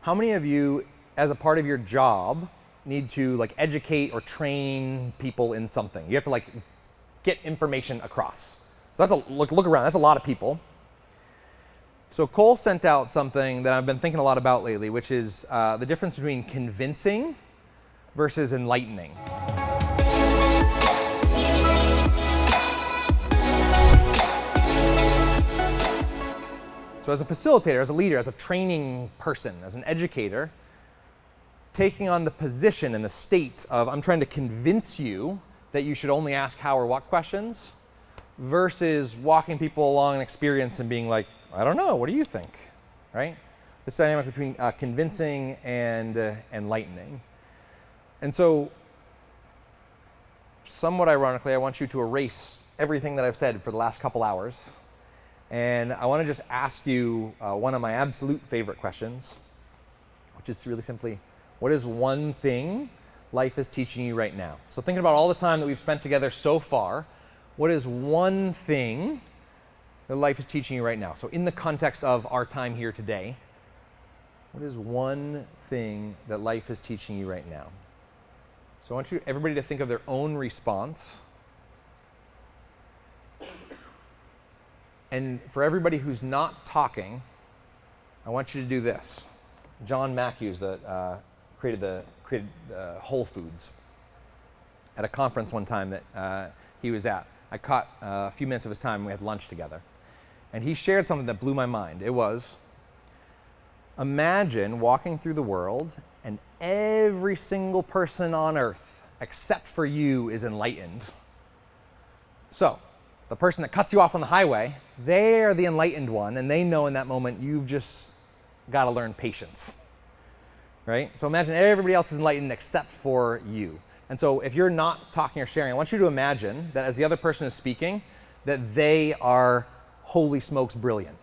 How many of you, as a part of your job, need to like educate or train people in something? You have to like get information across. So that's a look around. That's a lot of people. So Cole sent out something that I've been thinking a lot about lately, which is the difference between convincing versus enlightening. So as a facilitator, as a leader, as a training person, as an educator, taking on the position and the state of I'm trying to convince you that you should only ask how or what questions versus walking people along an experience and being like, I don't know, what do you think, right? This dynamic between convincing and enlightening. And so, somewhat ironically, I want you to erase everything that I've said for the last couple hours. And I want to just ask you one of my absolute favorite questions, which is really simply, what is one thing life is teaching you right now? So thinking about all the time that we've spent together so far, what is one thing that life is teaching you right now? So in the context of our time here today, what is one thing that life is teaching you right now? So I want everybody to think of their own response. And for everybody who's not talking, I want you to do this. John Matthews, that created Whole Foods, at a conference one time that he was at. I caught a few minutes of his time and we had lunch together. And he shared something that blew my mind. It was, imagine walking through the world and every single person on earth, except for you, is enlightened. So, the person that cuts you off on the highway, they're the enlightened one, and they know in that moment you've just got to learn patience, right? So imagine everybody else is enlightened except for you. And so if you're not talking or sharing, I want you to imagine that as the other person is speaking, that they are holy smokes brilliant.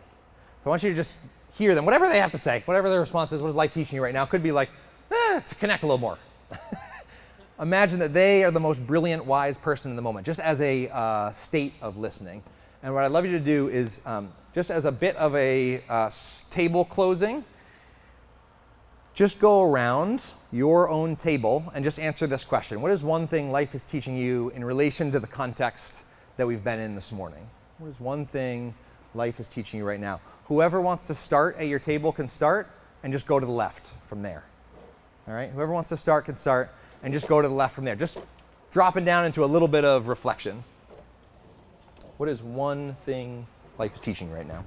So I want you to just hear them, whatever they have to say, whatever their response is, what is life teaching you right now? It could be like, to connect a little more. Imagine that they are the most brilliant, wise person in the moment, just as a state of listening. And what I'd love you to do is, just as a bit of a table closing, just go around your own table and just answer this question. What is one thing life is teaching you in relation to the context that we've been in this morning? What is one thing life is teaching you right now? Whoever wants to start at your table can start and just go to the left from there. All right? Whoever wants to start can start and just go to the left from there. Just dropping down into a little bit of reflection. What is one thing life is teaching right now?